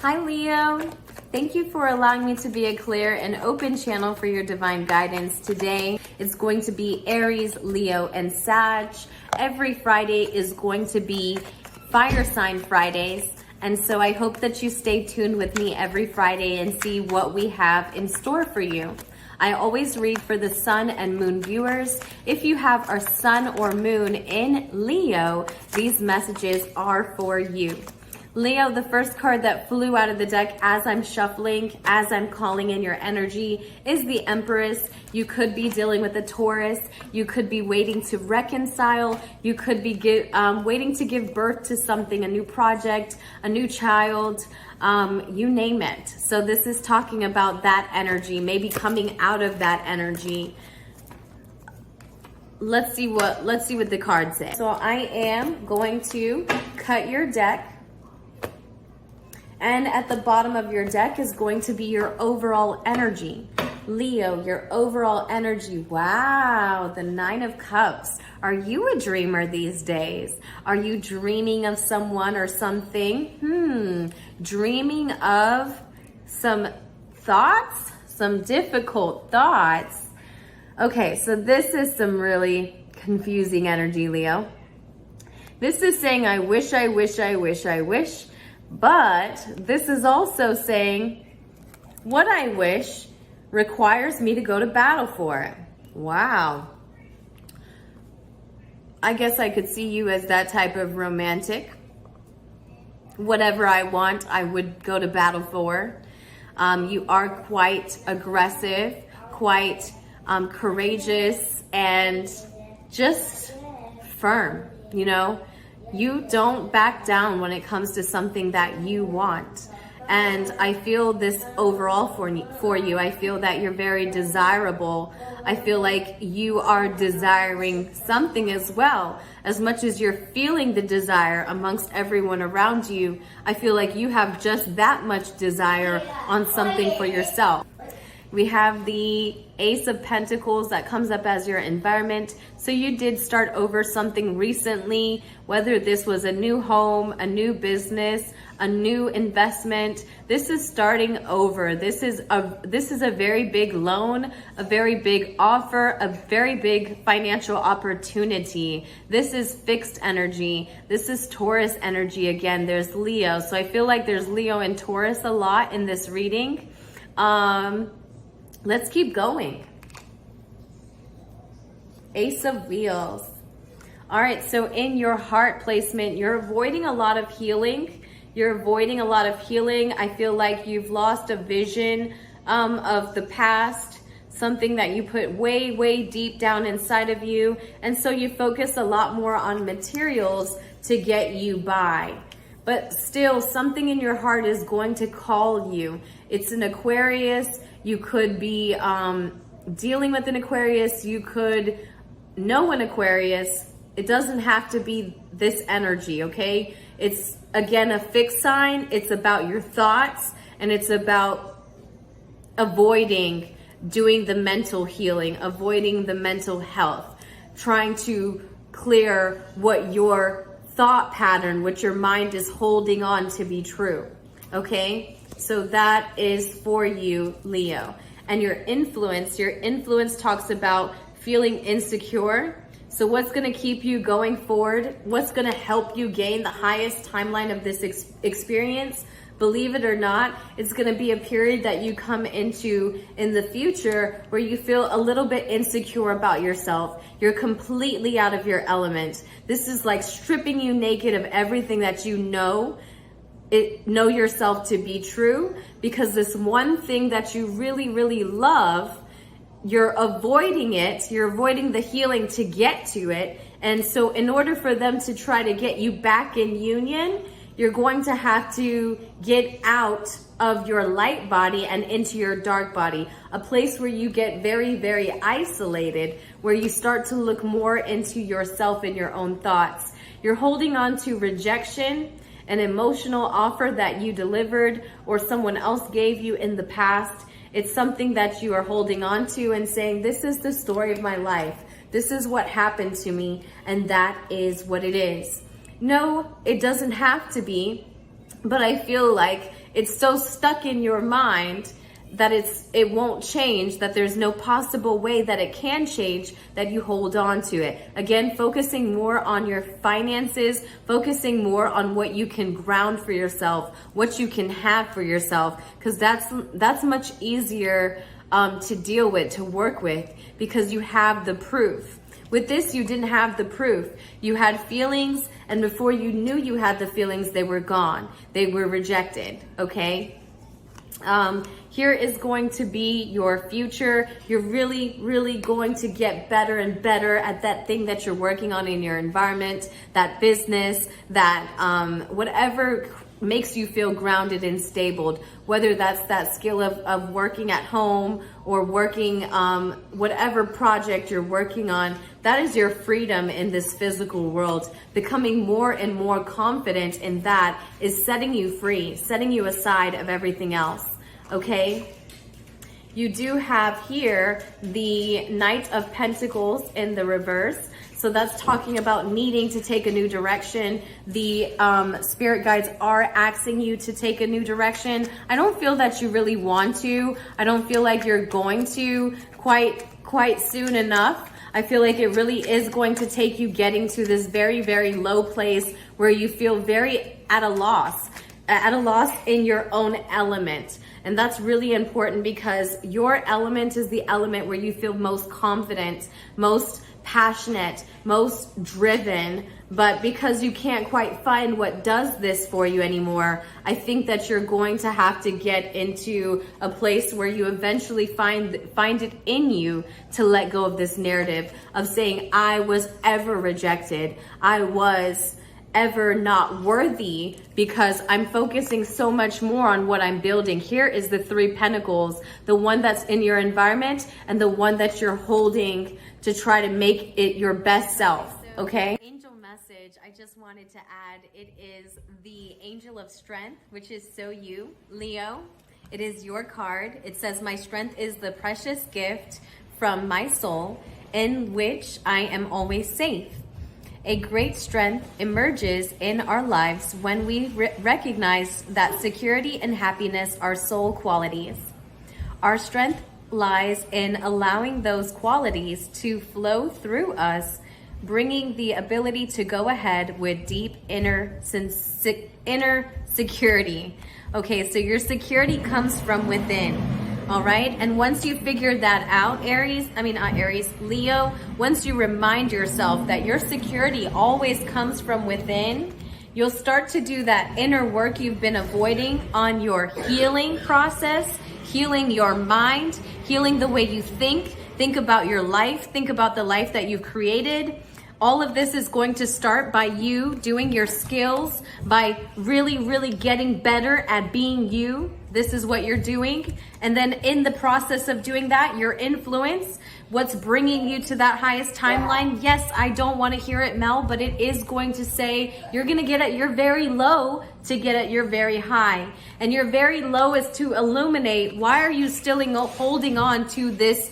Hi Leo, thank you for allowing me to be a clear and open channel for your divine guidance. Today it's going to be Aries, Leo, and Sag. Every Friday is going to be Fire Sign Fridays. And so I hope that you stay tuned with me every Friday and see what we have in store for you. I always read for the sun and moon viewers. If you have our sun or moon in Leo, these messages are for you. Leo, the first card that flew out of the deck as I'm shuffling, as I'm calling in your energy, is the Empress. You could be dealing with a Taurus. You could be waiting to reconcile. You could be waiting to give birth to something, a new project, a new child, you name it. So this is talking about that energy, maybe coming out of that energy. Let's see what the cards say. So I am going to cut your deck. And at the bottom of your deck is going to be your overall energy. Leo, your overall energy. Wow, the Nine of Cups. Are you a dreamer these days? Are you dreaming of someone or something? Dreaming of some thoughts, some difficult thoughts. Okay, so this is some really confusing energy, Leo. This is saying, I wish, I wish, I wish, I wish. But this is also saying, what I wish requires me to go to battle for it. Wow. I guess I could see you as that type of romantic. Whatever I want, I would go to battle for. You are quite aggressive, quite courageous, and just firm, you know? You don't back down when it comes to something that you want. And I feel this overall for you. I feel that you're very desirable. I feel like you are desiring something as well. As much as you're feeling the desire amongst everyone around you, I feel like you have just that much desire on something for yourself. We have the Ace of Pentacles that comes up as your environment. So you did start over something recently, whether this was a new home, a new business, a new investment. This is starting over. This is a very big loan, a very big offer, a very big financial opportunity. This is fixed energy. This is Taurus energy again. There's Leo. So I feel like there's Leo and Taurus a lot in this reading. Let's keep going. Ace of Wheels. All right, so in your heart placement, you're avoiding a lot of healing. You're avoiding a lot of healing. I feel like you've lost a vision of the past, something that you put way, way deep down inside of you. And so you focus a lot more on materials to get you by. But still, something in your heart is going to call you. It's an Aquarius. You could be dealing with an Aquarius. You could know an Aquarius. It doesn't have to be this energy, okay? It's, again, a fixed sign. It's about your thoughts, and it's about avoiding doing the mental healing, avoiding the mental health, trying to clear what your thought pattern, what your mind is holding on to be true, okay? So that is for you, Leo. And your influence talks about feeling insecure. So what's gonna keep you going forward? What's gonna help you gain the highest timeline of this experience? Believe it or not, it's gonna be a period that you come into in the future where you feel a little bit insecure about yourself. You're completely out of your element. This is like stripping you naked of everything that you know yourself to be true, because this one thing that you really, really love, you're avoiding it. You're avoiding the healing to get to it. And so in order for them to try to get you back in union, you're going to have to get out of your light body and into your dark body, a place where you get very, very isolated, where you start to look more into yourself and your own thoughts. You're holding on to rejection, an emotional offer that you delivered or someone else gave you in the past. It's something that you are holding on to and saying, this is the story of my life. This is what happened to me, and that is what it is. No, it doesn't have to be. but I feel like it's so stuck in your mind that it won't change, that there's no possible way that it can change, that you hold on to it. Again, focusing more on your finances, focusing more on what you can ground for yourself, what you can have for yourself, because that's much easier to deal with, to work with, because you have the proof. With this, you didn't have the proof. You had feelings, and before you knew you had the feelings, they were gone. They were rejected, okay? Here is going to be your future. You're really, really going to get better and better at that thing that you're working on in your environment, that business, that whatever makes you feel grounded and stable, whether that's that skill of working at home or working whatever project you're working on. That is your freedom in this physical world. Becoming more and more confident in that is setting you free, setting you aside of everything else, okay? You do have here the Knight of Pentacles in the reverse. So that's talking about needing to take a new direction. The spirit guides are asking you to take a new direction. I don't feel that you really want to. I don't feel like you're going to quite soon enough. I feel like it really is going to take you getting to this very, very low place where you feel very at a loss in your own element. And that's really important, because your element is the element where you feel most confident, most passionate, most driven. But because you can't quite find what does this for you anymore, I think that you're going to have to get into a place where you eventually find it in you to let go of this narrative of saying, I was ever rejected, I was ever not worthy, because I'm focusing so much more on what I'm building. Here is the 3 Pentacles, the one that's in your environment and the one that you're holding to try to make it your best self, okay? Angel message, I just wanted to add, it is the Angel of Strength, which is so you, Leo. It is your card. It says, my strength is the precious gift from my soul, in which I am always safe. A great strength emerges in our lives when we recognize that security and happiness are soul qualities. Our strength lies in allowing those qualities to flow through us, bringing the ability to go ahead with deep inner security. Okay, so your security comes from within. All right, and once you figure that out, Leo, once you remind yourself that your security always comes from within, you'll start to do that inner work you've been avoiding on your healing process, healing your mind, healing the way you think about your life, think about the life that you've created. All of this is going to start by you doing your skills, by really, really getting better at being you. This is what you're doing. And then in the process of doing that, your influence, what's bringing you to that highest timeline. Yes, I don't want to hear it, Mel, but it is going to say you're going to get at your very low to get at your very high. And your very low is to illuminate, why are you still holding on to this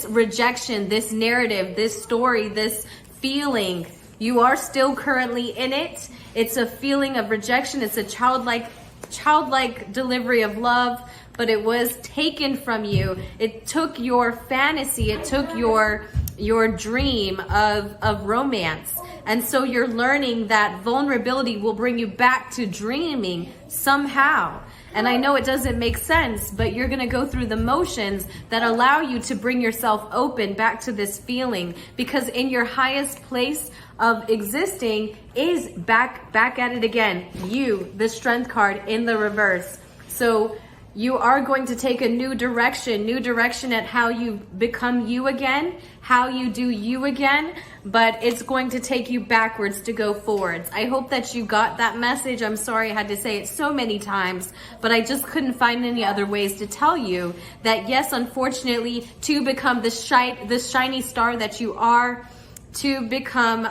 rejection, this narrative, this story, this feeling? You are still currently in it. It's a feeling of rejection. It's a childlike delivery of love, but it was taken from you. It took your fantasy, it took your dream of romance. And so you're learning that vulnerability will bring you back to dreaming somehow. And I know it doesn't make sense, but you're going to go through the motions that allow you to bring yourself open back to this feeling, because in your highest place of existing is back at it again. You, the Strength card in the reverse. So you are going to take a new direction at how you become you again, how you do you again, but it's going to take you backwards to go forwards. I hope that you got that message. I'm sorry I had to say it so many times, but I just couldn't find any other ways to tell you that yes, unfortunately, to become the shiny star that you are, to become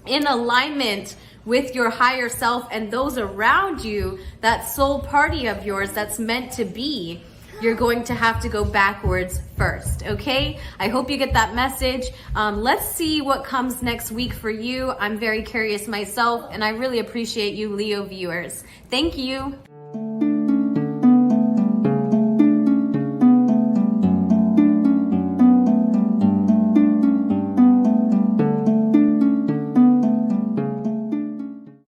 in alignment with your higher self and those around you, that soul party of yours that's meant to be, you're going to have to go backwards first, okay? I hope you get that message. Let's see what comes next week for you. I'm very curious myself, and I really appreciate you, Leo viewers. Thank you.